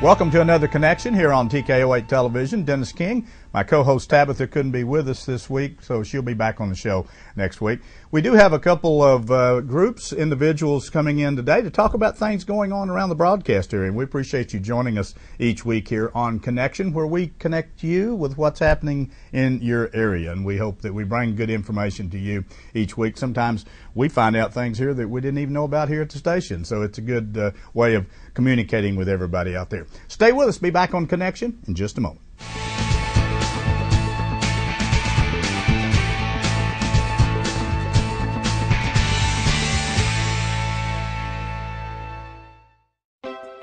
Welcome to another connection here on TKO8 Television. Dennis King. My co-host Tabitha couldn't be with us this week, so she'll be back on the show next week. We do have a couple of groups, individuals coming in today to talk about things going on around the broadcast area. And we appreciate you joining us each week here on Connection, where we connect you with what's happening in your area. And we hope that we bring good information to you each week. Sometimes we find out things here that we didn't even know about here at the station. So it's a good way of communicating with everybody out there. Stay with us. Be back on Connection in just a moment.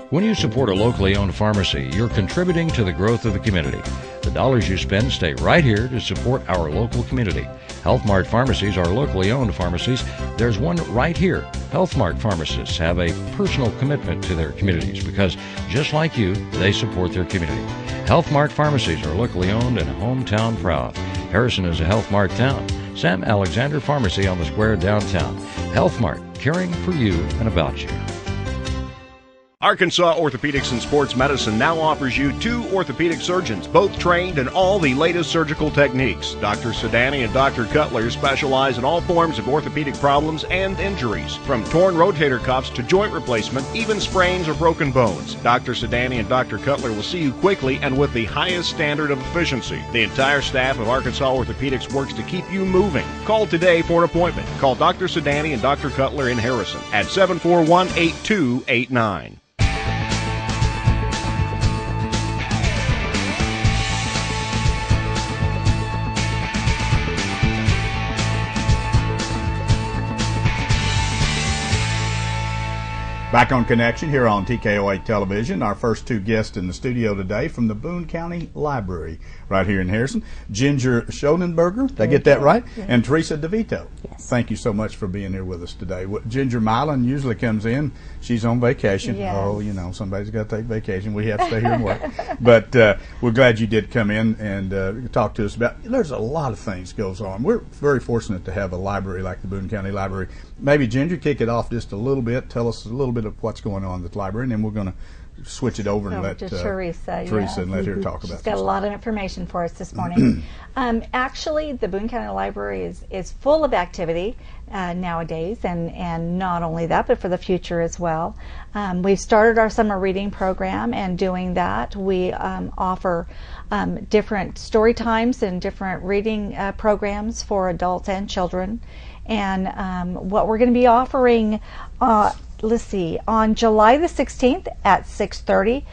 When you support a locally owned pharmacy, you're contributing to the growth of the community. The dollars you spend stay right here to support our local community. Health Mart pharmacies are locally owned pharmacies. There's one right here. Health Mart pharmacists have a personal commitment to their communities because, just like you, they support their community. Health Mart pharmacies are locally owned and hometown proud. Harrison is a Health Mart town. Sam Alexander Pharmacy on the square downtown. Health Mart, caring for you and about you. Arkansas Orthopedics and Sports Medicine now offers you 2 orthopedic surgeons, both trained in all the latest surgical techniques. Dr. Sedani and Dr. Cutler specialize in all forms of orthopedic problems and injuries, from torn rotator cuffs to joint replacement, even sprains or broken bones. Dr. Sedani and Dr. Cutler will see you quickly and with the highest standard of efficiency. The entire staff of Arkansas Orthopedics works to keep you moving. Call today for an appointment. Call Dr. Sedani and Dr. Cutler in Harrison at 741-8289. Back on Connection here on TKO8 Television. Our first 2 guests in the studio today from the Boone County Library right here in Harrison. Ginger Schoenenberger, did I get that right? Yes. And Teresa DeVito. Yes. Thank you so much for being here with us today. Ginger Milan usually comes in. She's on vacation. Yes. Oh, you know, somebody's got to take vacation. We have to stay here and work. But we're glad you did come in and talk to us about, there's a lot of things goes on. We're very fortunate to have a library like the Boone County Library. Maybe, Ginger, kick it off just a little bit. Tell us a little bit of what's going on at the library, and then we're going to switch it over and let Teresa and let her talk about it. She's got a lot of information for us this morning. Actually, the Boone County Library is full of activity nowadays, and not only that, but for the future as well. We've started our summer reading program, and doing that, we offer different story times and different reading programs for adults and children. And what we're going to be offering, let's see, on July the 16th at 6:30,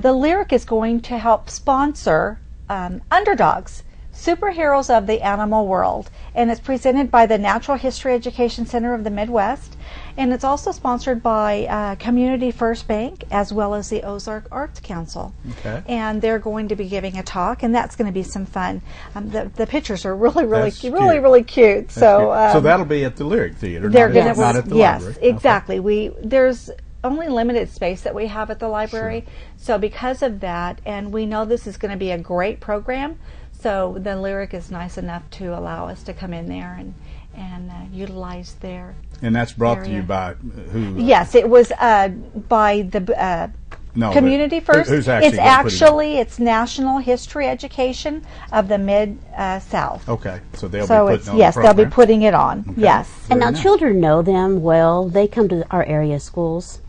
the Lyric is going to help sponsor Underdogs, Superheroes of the Animal World. And it's presented by the Natural History Education Center of the Midwest. And it's also sponsored by Community First Bank as well as the Ozark Arts Council. Okay. And they're going to be giving a talk, and that's going to be some fun. The pictures are really cute. So that'll be at the Lyric Theater, not at the library. Yes, exactly. Okay. There's only limited space that we have at the library. Sure. So because of that, and we know this is going to be a great program, so the Lyric is nice enough to allow us to come in there and utilize their And that's brought area. To you by who? Yes, it was by the Community First. Who's actually it's National History Education of the Mid-South. Okay, so they'll be putting on the they'll be program. putting it on. Okay. Yes. And now children know them well. They come to our area schools.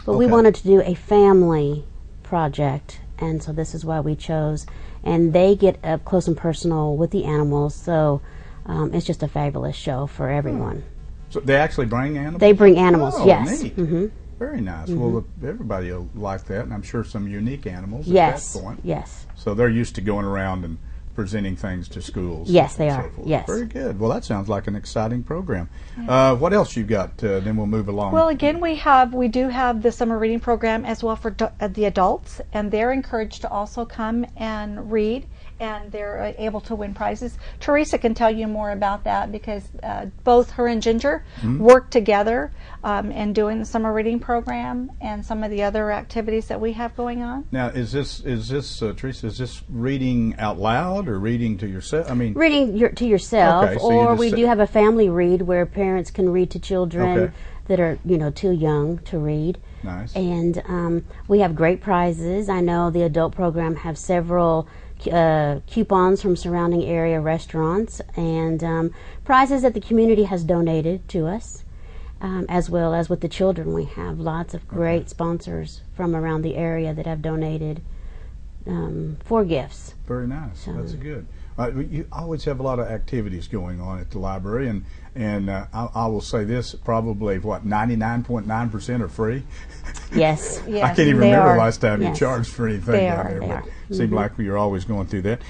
But we wanted to do a family project, and so this is why we chose. And they get up close and personal with the animals, so it's just a fabulous show for everyone. So they actually bring animals? They bring animals, yes. Neat. Mm-hmm. Very nice. Mm-hmm. Well, everybody will like that, and I'm sure some unique animals yes. at that point. Yes. So they're used to going around and presenting things to schools. Yes, they and are. So forth. Yes. Very good. Well, that sounds like an exciting program. What else you got? Then we'll move along. Well, again, we do have the summer reading program as well for the adults, and they're encouraged to also come and read, and they're able to win prizes. Teresa can tell you more about that because both her and Ginger work together in doing the summer reading program and some of the other activities that we have going on. Now, is this Teresa? Is this reading out loud, or reading to yourself? I mean, reading to yourself, okay, so or we do have a family read where parents can read to children Okay. that are, too young to read. Nice. And we have great prizes. I know the adult program have several coupons from surrounding area restaurants and prizes that the community has donated to us, as well as with the children. We have lots of great sponsors from around the area that have donated for gifts. Very nice. That's good. You always have a lot of activities going on at the library, and I will say this: probably 99.9% are free. Yes. Yes, I can't even they remember are. the last time you Yes. charged for anything They down are, there. they But are. it seemed like you're always going through that.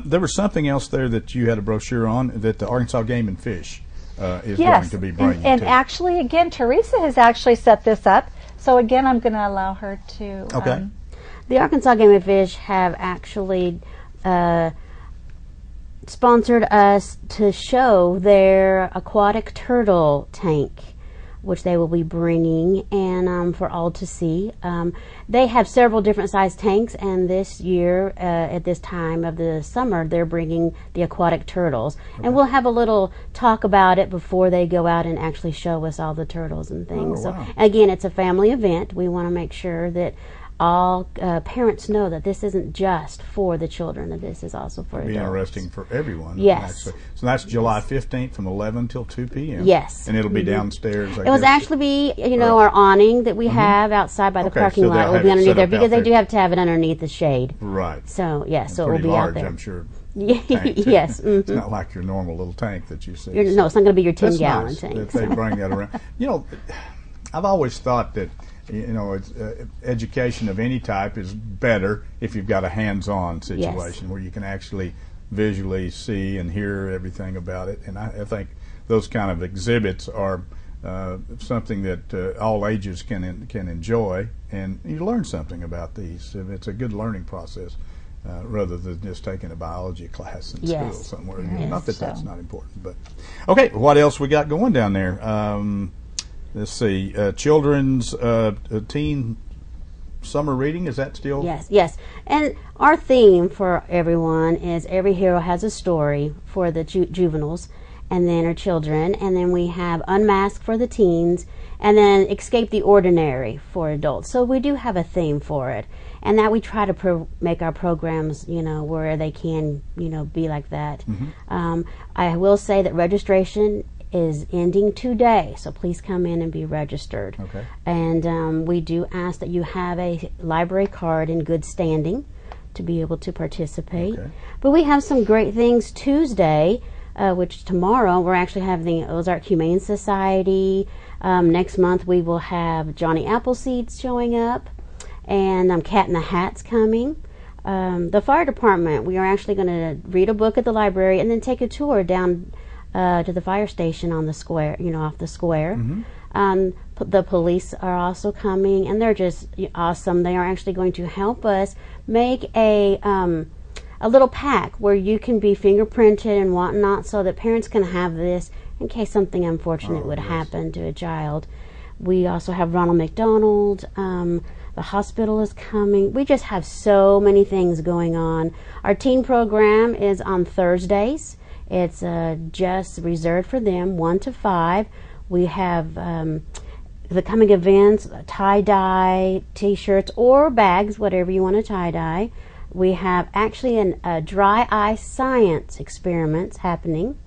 There was something else there that you had a brochure on that the Arkansas Game and Fish is going Yes, to be bringing. and too. actually, again, Teresa has actually set this up. So again, I'm going to allow her to. Okay. The Arkansas Game and Fish have actually sponsored us to show their aquatic turtle tank, which they will be bringing and for all to see. They have several different size tanks, and this year at this time of the summer they're bringing the aquatic turtles, and we'll have a little talk about it before they go out and actually show us all the turtles and things. Oh, wow. So again, it's a family event. We want to make sure that all parents know that this isn't just for the children, that this is also for It'll be adults. interesting for everyone. Yes. Actually. So that's July 15th from 11 till 2 p.m. Yes. And it'll be downstairs. It was actually be, our awning that we have outside by the Okay, parking so they'll lot will have be it underneath set there up because out they there. do have to have it underneath the shade. Right. So, yes, And so it will pretty be large, out there. I'm sure. Tank, too. Yes. It's not like your normal little tank that you see. No, it's not going to be your That's 10-gallon nice tank. that they bring that around. I've always thought that it's, education of any type is better if you've got a hands-on situation where you can actually visually see and hear everything about it. And I think those kind of exhibits are something that all ages can enjoy, and you learn something about these. It's a good learning process. Rather than just taking a biology class in school somewhere. Not that that's not important, but okay. What else we got going down there? Let's see. Children's teen summer reading, is that still? Yes. And our theme for everyone is every hero has a story for the juveniles, and then our children, and then we have Unmasked for the teens, and then Escape the Ordinary for adults. So we do have a theme for it, and that we try to make our programs, where they can, be like that. I will say that registration is ending today, so please come in and be registered. Okay. And we do ask that you have a library card in good standing to be able to participate. Okay. But we have some great things Tuesday, which tomorrow we're actually having the Ozark Humane Society. Next month we will have Johnny Appleseeds showing up, and Cat in the Hat's coming. The fire department, we are actually going to read a book at the library and then take a tour down to the fire station on the square, off the square. The police are also coming, and they're just awesome. They are actually going to help us make a little pack where you can be fingerprinted and whatnot, so that parents can have this in case something unfortunate would happen to a child. We also have Ronald McDonald. The hospital is coming. We just have so many things going on. Our teen program is on Thursdays. It's just reserved for them, 1 to 5. We have the coming events, tie-dye, t-shirts, or bags, whatever you want to tie-dye. We have actually a dry ice science experiments happening.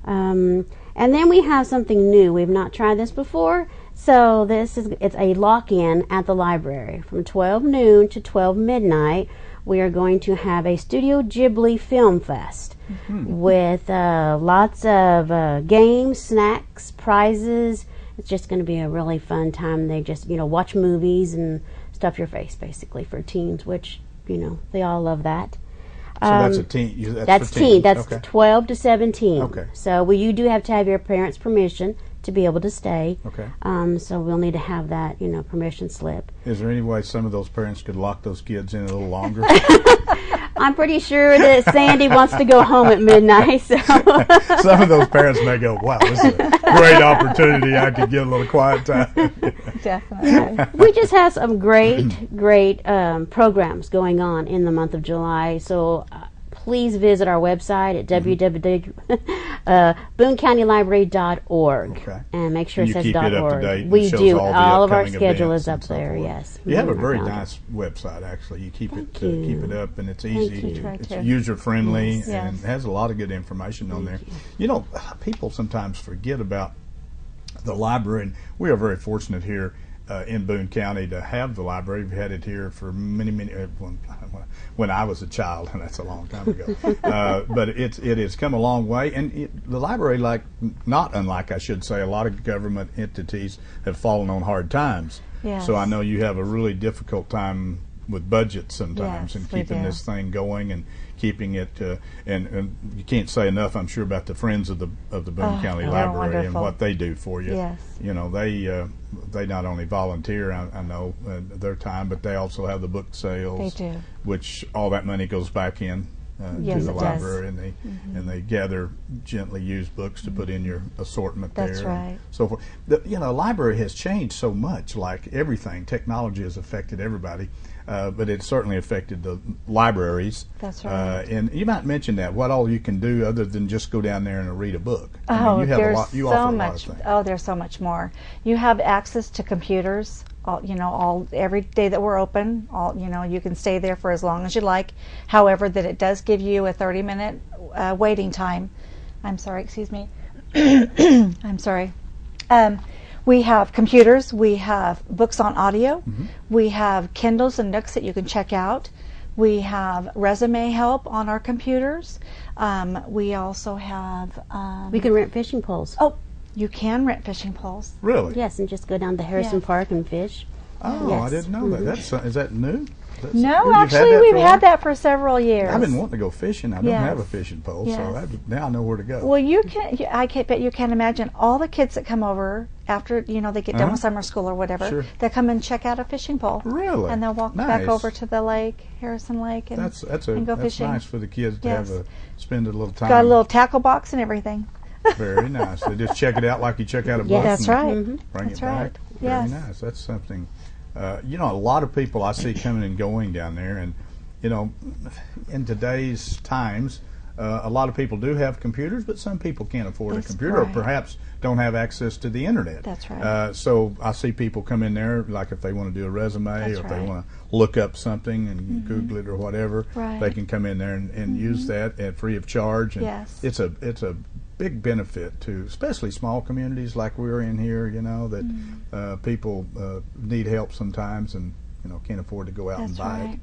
And then we have something new. We've not tried this before. So it's a lock-in at the library from 12 noon to 12 midnight. We are going to have a Studio Ghibli Film Fest with lots of games, snacks, prizes. It's just going to be a really fun time. They just, watch movies and stuff your face, basically, for teens, which, they all love that. So that's a teen. That's for teen. teens. That's okay. 12 to 17. Okay. So you do have to have your parents' permission to be able to stay. Okay. So we'll need to have that, permission slip. Is there any way some of those parents could lock those kids in a little longer? I'm pretty sure that Sandy wants to go home at midnight. So Some of those parents may go, wow, this is a great opportunity. I could get a little quiet time. Definitely. we just have some great programs going on in the month of July. So please visit our website at www.boonecountylibrary.org. Okay. And make sure And it says you keep it up to .org. date and We shows do. all the of our upcoming schedule events is up and so there, forth. yes. You have a Mhm, I very found it. nice website, actually. You keep Thank it you. keep it up, and it's easy. you. Try It's to. user-friendly, Yes. and it has a lot of good information on there. You know, people sometimes forget about the library, and we are very fortunate here in Boone County to have the library. We've had it here for many when I was a child, and that's a long time ago. But it has come a long way, and the library, not unlike I should say, a lot of government entities have fallen on hard times. Yes. So I know you have a really difficult time with budgets sometimes, Yes, and we keeping do. this thing going and keeping it. And you can't say enough, I'm sure, about the Friends of the Boone County they're Library and wonderful. what they do for you. Yes. You know, they not only volunteer, I know, their time, but they also have the book sales. They do. Which all that money goes back in Yes, to the it does. library, and they gather gently used books to put in your assortment That's there. right. And so forth. The library has changed so much. Like everything, technology has affected everybody. But it certainly affected the libraries. That's right. And you might mention that, what all you can do other than just go down there and read a book. Oh, you have there's a lot, you so offer a lot much. of things. Oh, there's so much more. You have access to computers. Every day that we're open. You can stay there for as long as you like. However, that it does give you a 30-minute waiting time. I'm sorry. Excuse me. I'm sorry. We have computers. We have books on audio. Mm-hmm. We have Kindles and Nooks that you can check out. We have resume help on our computers. We also have. We can rent fishing poles. Oh, you can rent fishing poles. Really? Yes, and just go down to Harrison Yes. Park and fish. Oh, Yes. I didn't know that. Is that new? No, You've had actually, that for we've a had while? that for several years. I've been wanting to go fishing. I don't Yes. have a fishing pole, Yes. so now I know where to go. Well, I can't bet you can't imagine all the kids that come over after they get done Uh-huh. with summer school or whatever. Sure. They come and check out a fishing pole. Really? And they'll walk Nice. back over to the lake, Harrison Lake, and go that's fishing. nice for the kids to Yes. spend a little time. Got a little tackle box and everything. Very nice. They just check it out like you check out a book. Yes. That's and right. Bring That's it back. right. Very Yes. nice. That's something. A lot of people I see coming and going down there, and in today's times, a lot of people do have computers, but some people can't afford That's a computer, right. or perhaps don't have access to the internet. That's right. So I see people come in there, like if they want to do a resume, That's or if they right. want to look up something and Google it or whatever, Right. they can come in there and use that at free of charge. And Yes. it's a big benefit to especially small communities like we're in here, that people need help sometimes and can't afford to go out and That's buy right. it.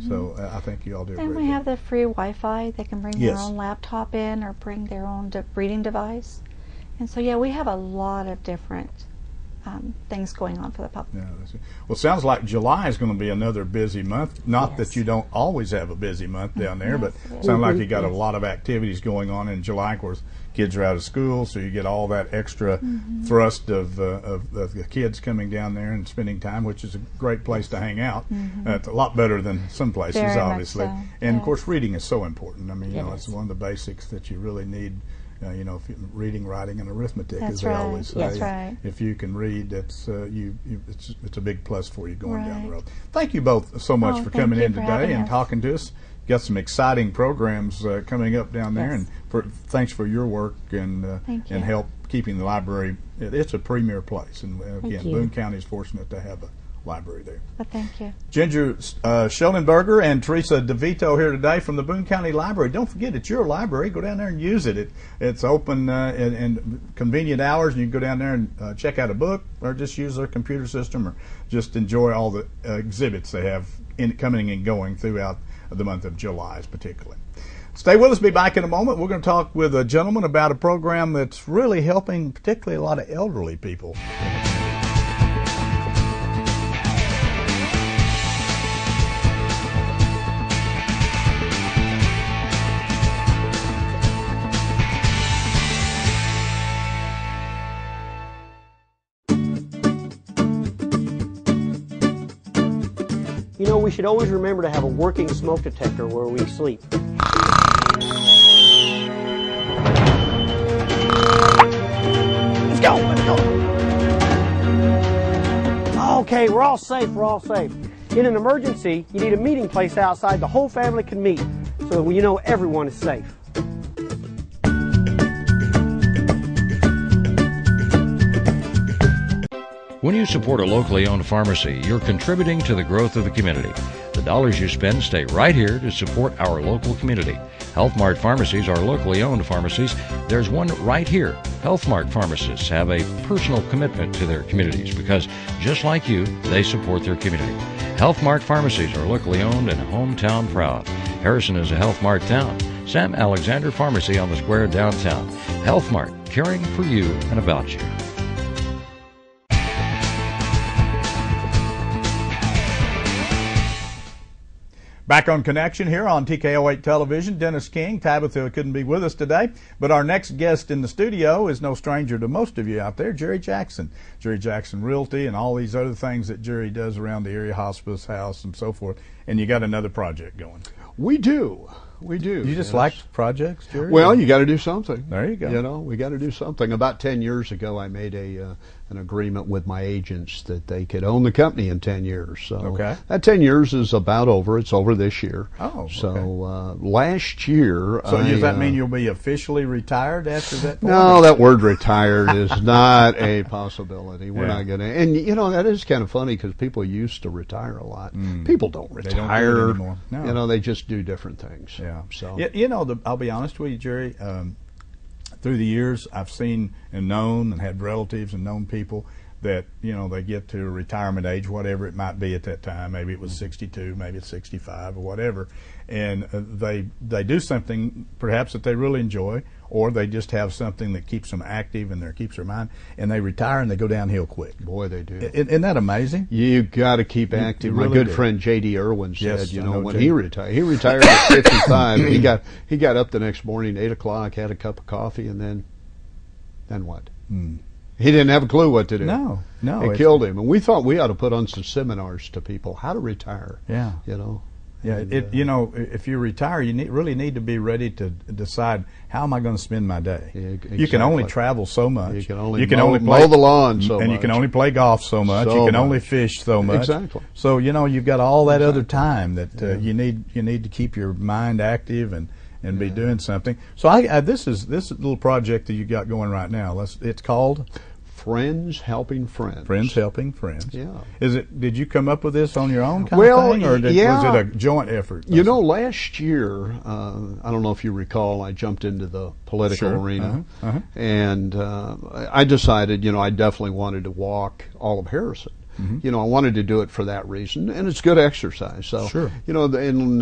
So I think you all do a And great we job. have the free Wi-Fi. They can bring Yes. their own laptop in or bring their own reading device. And so, we have a lot of different things going on for the public. Yeah, well, it sounds like July is going to be another busy month. Not Yes. that you don't always have a busy month down there, but Yes, it sounds like you got a lot of activities going on in July. Of course, kids are out of school, so you get all that extra thrust of the kids coming down there and spending time, which is a great place to hang out. It's a lot better than some places, Very much obviously. so, And of yes. course, reading is so important. I mean, It it's is. one of the basics that you really need. Reading, writing, and arithmetic, That's as they right. always say. That's right. If you can read, it's a big plus for you going down the Right. road. Thank you both so much Oh, for thank coming you in for today having and us. talking to us. Got some exciting programs coming up down there, Yes. and thanks for your work and Thank you. and help keeping the library. It's a premier place, and again, you. Boone County is fortunate to have a library there. But thank you. Ginger Schellenberger and Teresa DeVito here today from the Boone County Library. Don't forget, it's your library. Go down there and use it. It's open in convenient hours, and you can go down there and check out a book, or just use their computer system, or just enjoy all the exhibits they have coming and going throughout the month of July, particularly. Stay with us. Be back in a moment. We're going to talk with a gentleman about a program that's really helping particularly a lot of elderly people. We should always remember to have a working smoke detector where we sleep. Let's go, let's go. Okay, we're all safe, we're all safe. In an emergency, you need a meeting place outside the whole family can meet. so you know everyone is safe. When you support a locally owned pharmacy, you're contributing to the growth of the community. The dollars you spend stay right here to support our local community. Health Mart pharmacies are locally owned pharmacies. There's one right here. Health Mart pharmacists have a personal commitment to their communities because, just like you, they support their community. Health Mart pharmacies are locally owned and hometown proud. Harrison is a Health Mart town. Sam Alexander Pharmacy on the square downtown. Health Mart, caring for you and about you. Back on Connection here on TKO8 Television. Dennis King. Tabitha couldn't be with us today, but our next guest in the studio is no stranger to most of you out there, Jerry Jackson. Jerry Jackson Realty and all these other things that Jerry does around the area hospice house and so forth. And you got another project going. We do. We do. You just like projects, Jerry? Well, you got to do something. There you go. You know, we got to do something. About 10 years ago, I made an agreement with my agents that they could own the company in 10 years. So okay. That 10 years is about over. It's over this year. Oh, okay. So last year. So does that mean you'll be officially retired after that point? No, that word retired is not a possibility. We're not going to. And, you know, that is kind of funny because people used to retire a lot. People don't retire. They don't do it anymore. No. You know, they just do different things. Yeah. So. You know, I'll be honest with you, Jerry. Through the years, I've seen and known and had relatives and known people that, you know, they get to retirement age, whatever it might be at that time. Maybe it was 62, maybe it's 65 or whatever. And they do something perhaps that they really enjoy, or they just have something that keeps them active and keeps their mind, and they retire and they go downhill quick. Boy, they do. Isn't that amazing? You got to keep active. You really My good do. friend J.D. Irwin said, Yes, you I know, know when J.D. he retired at 55, he got up the next morning, 8 o'clock, had a cup of coffee, and then what? He didn't have a clue what to do. No. It killed him. And we thought we ought to put on some seminars to people how to retire. Yeah. You know. Yeah, you know, if you retire, you really need to be ready to decide, how am I going to spend my day? Yeah, exactly. You can only travel so much. You can only play mow the lawn so much. And you can only play golf so much. So you can much. only fish so much. Exactly. So, you know, you've got all that other time that you need to keep your mind active and be doing something. So this little project that you got going right now, it's called Friends Helping Friends. Friends Helping Friends. Yeah. Did you come up with this on your own kind Well, of thing, or was yeah. it a joint effort? You know, last year, I don't know if you recall, I jumped into the political arena, and I decided, you know, I definitely wanted to walk all of Harrison. You know, I wanted to do it for that reason, and it's good exercise. So, you know, in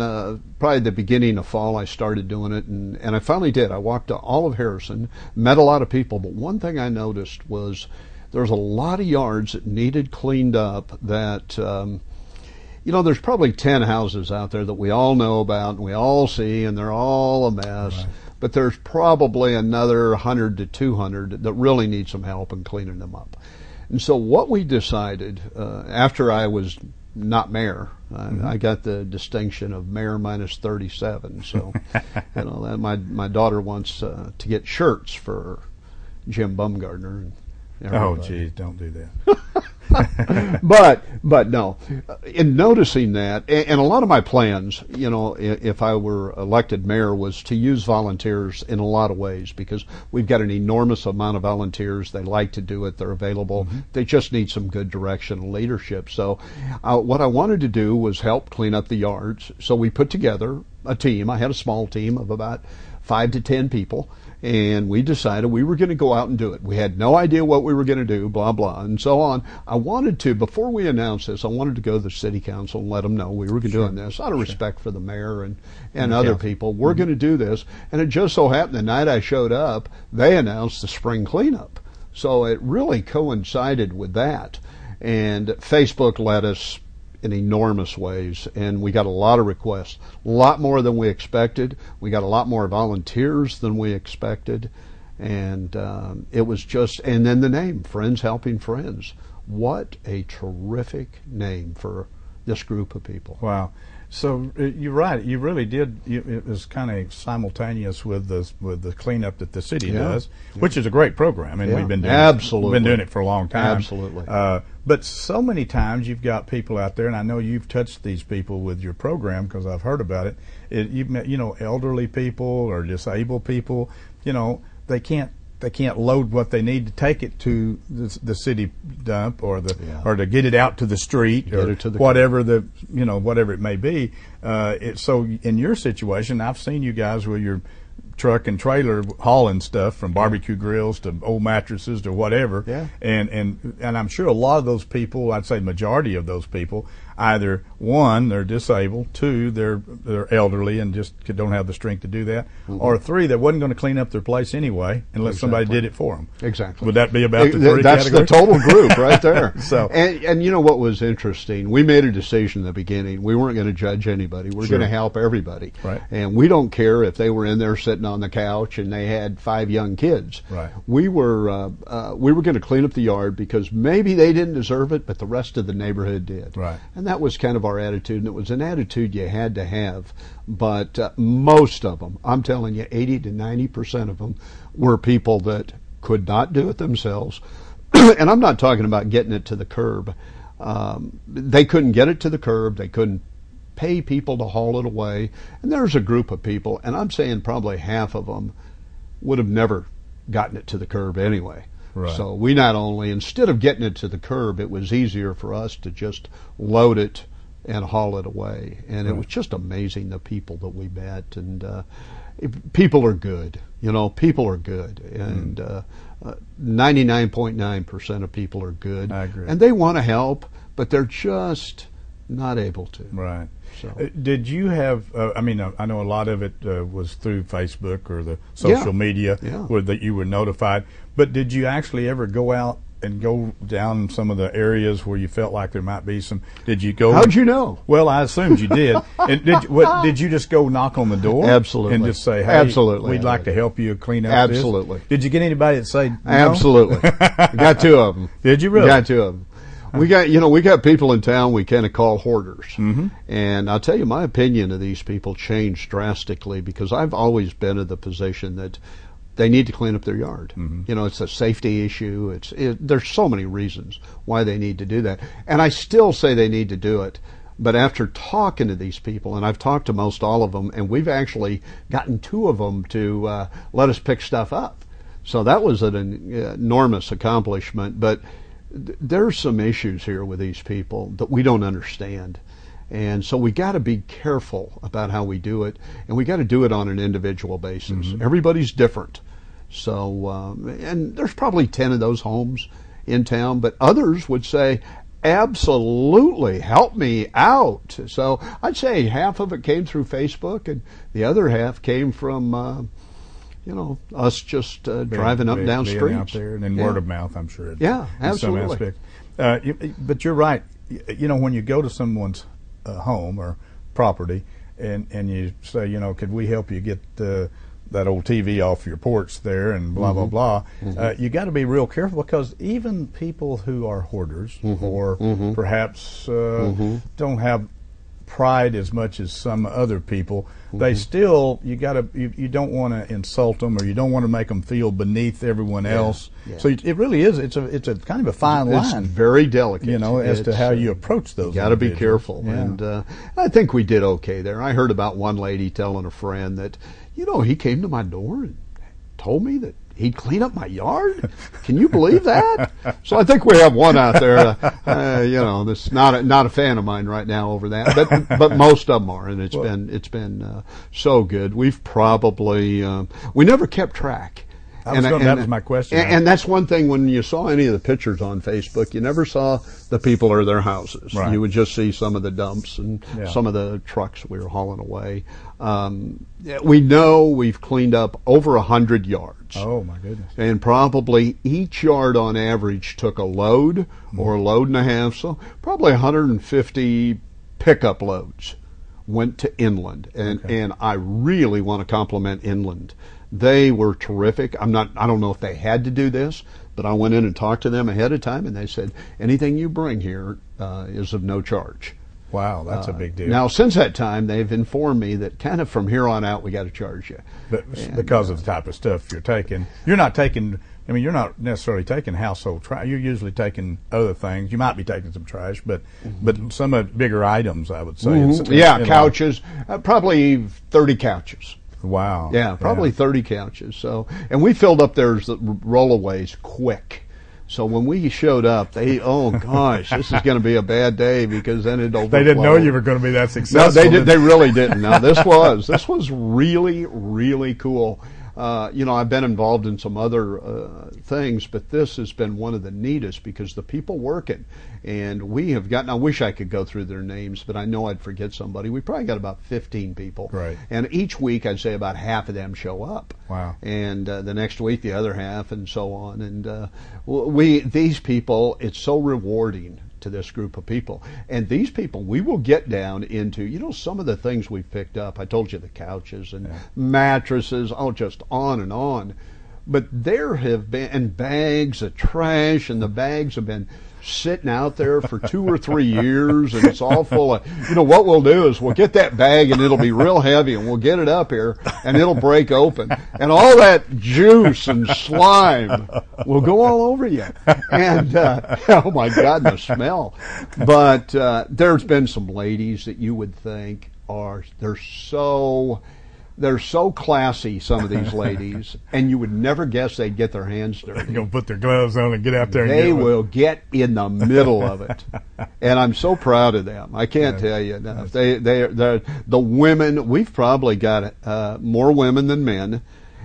probably the beginning of fall, I started doing it, and I finally did. I walked all of Harrison, met a lot of people, but one thing I noticed was there's a lot of yards that needed cleaned up that, you know, there's probably 10 houses out there that we all know about and we all see, and they're all a mess. Right. But there's probably another 100 to 200 that really need some help in cleaning them up. And so what we decided, after I was not mayor, I got the distinction of mayor minus 37. So, you know, that my daughter wants to get shirts for Jim Bumgardner. And oh, geez, don't do that. But no, in noticing that, and a lot of my plans, you know, if I were elected mayor, was to use volunteers in a lot of ways, because we've got an enormous amount of volunteers. They like to do it. They're available. They just need some good direction and leadership. So what I wanted to do was help clean up the yards. So we put together a team. I had a small team of about 5 to 10 people. And we decided we were going to go out and do it. We had no idea what we were going to do, blah, blah, and so on. I wanted to, before we announced this, I wanted to go to the city council and let them know we were doing this, out of respect for the mayor and other people. We're going to do this. And it just so happened the night I showed up, they announced the spring cleanup. So it really coincided with that. And Facebook let us in enormous ways, and we got a lot of requests, a lot more than we expected. We got a lot more volunteers than we expected, and it was just, and then the name, Friends Helping Friends. What a terrific name for this group of people. Wow. So you're right. You really did. It was kind of simultaneous with the cleanup that the city does, which is a great program, and we've been doing absolutely been doing it for a long time. Absolutely. But so many times you've got people out there, and I know you've touched these people with your program because I've heard about it. You've met, elderly people or disabled people. They can't load what they need to take it to the city dump or to get it out to the street or whatever whatever it may be. So in your situation, I've seen you guys with your truck and trailer hauling stuff from barbecue grills to old mattresses to whatever. Yeah. And I'm sure a lot of those people, I'd say majority of those people, either one, they're disabled, two, they're elderly and just don't have the strength to do that, or three, they wasn't going to clean up their place anyway unless somebody did it for them. Exactly. Would that be about the three That's categories? the total group right there. So, and you know what was interesting? We made a decision in the beginning. We weren't going to judge anybody. We're going to help everybody. Right. And we don't care if they were in there sitting on the couch and they had 5 young kids. Right. We were going to clean up the yard because maybe they didn't deserve it, but the rest of the neighborhood did. Right. And that was kind of our attitude, and it was an attitude you had to have. But most of them, I'm telling you, 80 to 90% of them were people that could not do it themselves. And I'm not talking about getting it to the curb. They couldn't get it to the curb. They couldn't pay people to haul it away. And there's a group of people, and I'm saying probably half of them would have never gotten it to the curb anyway. Right. So we not only, instead of getting it to the curb, it was easier for us to just load it and haul it away. And it was just amazing, the people that we met. And people are good. People are good. And 99.9% of people are good. I agree. And they want to help, but they're just not able to. Right. So. Did you have, I know a lot of it was through Facebook or the social media where that you were notified, but did you actually ever go out and go down some of the areas where you felt like there might be some? Did you go? How'd you know? Well, I assumed you did. And did you just go knock on the door? Absolutely. And just say, hey, absolutely, we'd like to help you clean up absolutely. This? Did you get anybody that say no? Absolutely. Got 2 of them. Did you really? Got 2 of them. We got people in town we kind of call hoarders. And I'll tell you, my opinion of these people changed drastically because I've always been of the position that they need to clean up their yard. It's a safety issue. There's so many reasons why they need to do that. And I still say they need to do it. But after talking to these people, and I've talked to most all of them, and we've actually gotten 2 of them to let us pick stuff up. So that was an enormous accomplishment. But there's some issues here with these people that we don't understand. And so we got to be careful about how we do it, and we got to do it on an individual basis. Everybody's different. So, and there's probably 10 of those homes in town, but others would say, absolutely, help me out. So I'd say half of it came through Facebook, and the other half came from us just driving up and down streets. Out there, and then word of mouth, I'm sure. Absolutely. Some aspect. But you're right. When you go to someone's home or property and you say, could we help you get that old TV off your porch there and blah, blah, blah, you got to be real careful because even people who are hoarders or perhaps don't have pride as much as some other people, they still, you don't want to insult them or you don't want to make them feel beneath everyone else. So it really is, it's a kind of a fine line. It's very delicate. As to how you approach those. You got to be careful. Yeah. And I think we did okay there. I heard about one lady telling a friend that, he came to my door and told me that he'd clean up my yard. Can you believe that? So I think we have one out there, that's not a fan of mine right now over that, but most of them are, and it's been so good. We've probably we never kept track. That was my question. And that's one thing, when you saw any of the pictures on Facebook, you never saw the people or their houses. Right. You would just see some of the dumps and some of the trucks we were hauling away. We know we've cleaned up over 100 yards. Oh, my goodness. And probably each yard on average took a load or a load and a half, so probably 150 pickup loads went to Inland. And I really want to compliment Inland. They were terrific. I don't know if they had to do this, but I went in and talked to them ahead of time, and they said, anything you bring here is of no charge. Wow, that's a big deal. Now, since that time, they've informed me that kind of from here on out, we got to charge you. Because of the type of stuff you're taking. You're not taking I mean, you're not necessarily taking household trash. You're usually taking other things. You might be taking some trash, but some of bigger items, I would say. Couches, probably 30 couches. Wow. Yeah, probably 30 couches. So, and we filled up their rollaways quick. So when we showed up, oh gosh, this is going to be a bad day because then it overflowed. They didn't know you were going to be that successful. No, they really didn't. No, this was really, really cool. I've been involved in some other things, but this has been one of the neatest because the people working, and we have gotten, I wish I could go through their names, but I know I'd forget somebody. We probably got about 15 people. Right. And each week I'd say about half of them show up. Wow. And the next week the other half and so on. And these people, it's so rewarding to this group of people. And these people, we will get down into, some of the things we've picked up. I told you the couches and mattresses, just on and on. But there have been, and bags of trash, and the bags have been sitting out there for 2 or 3 years, and it's all full of, what we'll do is we'll get that bag and it'll be real heavy, and we'll get it up here and it'll break open, and all that juice and slime will go all over you. And, oh my God, the smell. But there's been some ladies that you would think they're so classy, some of these ladies, and you would never guess they'd get their hands dirty. They're going to put their gloves on and get out there and they will get in the middle of it. And I'm so proud of them. I can't tell you enough. The women, we've probably got more women than men,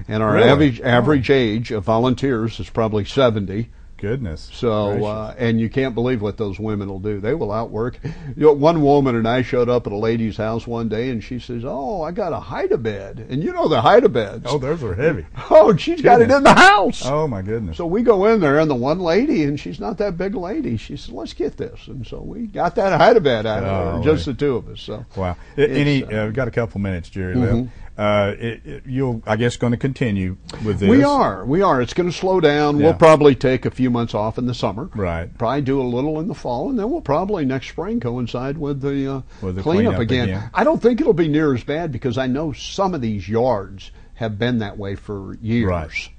and our average age of volunteers is probably 70. Goodness. So, and you can't believe what those women will do. They will outwork. One woman and I showed up at a lady's house one day, and she says, "Oh, I got a hide-a-bed." And the hide-a-beds. Oh, those are heavy. Oh, she's got it in the house. Oh, my goodness. So we go in there, and the one lady, and she's not that big a lady, she said, "Let's get this." And so we got that hide-a-bed out of her, just the two of us. So wow. We've got a couple minutes, Jerry, left. You're, I guess, going to continue with this. We are. It's going to slow down. We'll probably take a few months off in the summer. Right. Probably do a little in the fall, and then we'll probably next spring coincide with the cleanup again. I don't think it'll be near as bad because I know some of these yards have been that way for years. Right.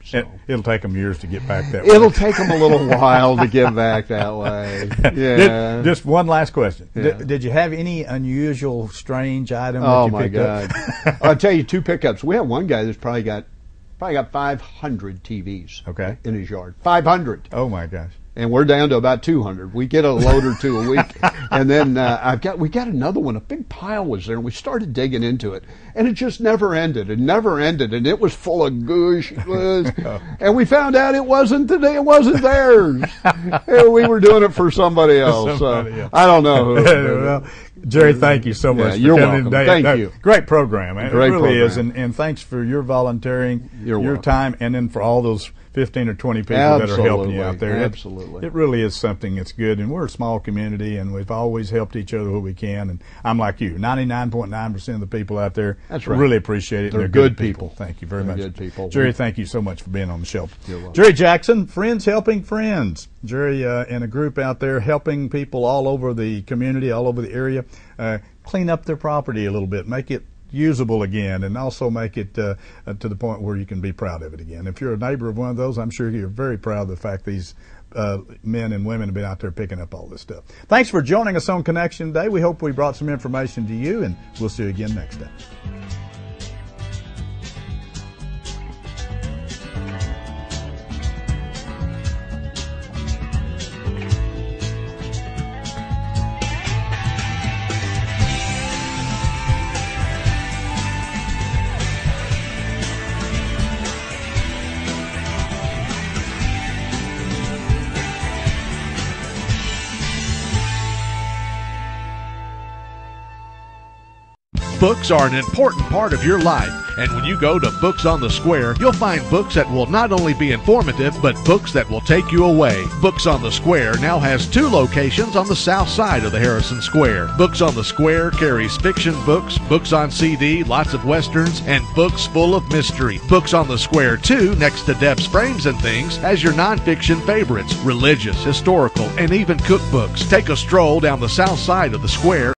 So. It'll take them years to get back that way. It'll take them a little while to get back that way. Yeah. Just one last question. Yeah. Did you have any unusual, strange item that you picked up? Oh, my God. I'll tell you 2 pickups. We have one guy that's probably got 500 TVs in his yard. 500. Oh, my gosh. And we're down to about 200. We get a load or two a week. And then we got another one. A big pile was there, and we started digging into it. And it just never ended. And it was full of goosh. And we found out it wasn't theirs. We were doing it for somebody else. I don't know who. Well, Jerry, thank you so much for you're coming welcome. today. Thank you. Great program. It Great really program. is. And thanks for your volunteering, You're your welcome. time, and then for all those 15 or 20 people that are helping you out there. Absolutely. It really is something that's good. And we're a small community, and we've always helped each other where we can. And I'm like you, 99.9% of the people out there really appreciate it. They're and good people. Thank you very much. Good people. Jerry, thank you so much for being on the show. You're welcome. Jerry Jackson, Friends Helping Friends. Jerry and a group out there helping people all over the community, all over the area, clean up their property a little bit, make it usable again, and also make it to the point where you can be proud of it again. If you're a neighbor of one of those, I'm sure you're very proud of the fact these men and women have been out there picking up all this stuff. Thanks for joining us on Connection today. We hope we brought some information to you, and we'll see you again next time. Books are an important part of your life, and when you go to Books on the Square, you'll find books that will not only be informative, but books that will take you away. Books on the Square now has 2 locations on the south side of the Harrison Square. Books on the Square carries fiction books, books on CD, lots of westerns, and books full of mystery. Books on the Square, too, next to Deb's Frames and Things, has your nonfiction favorites, religious, historical, and even cookbooks. Take a stroll down the south side of the square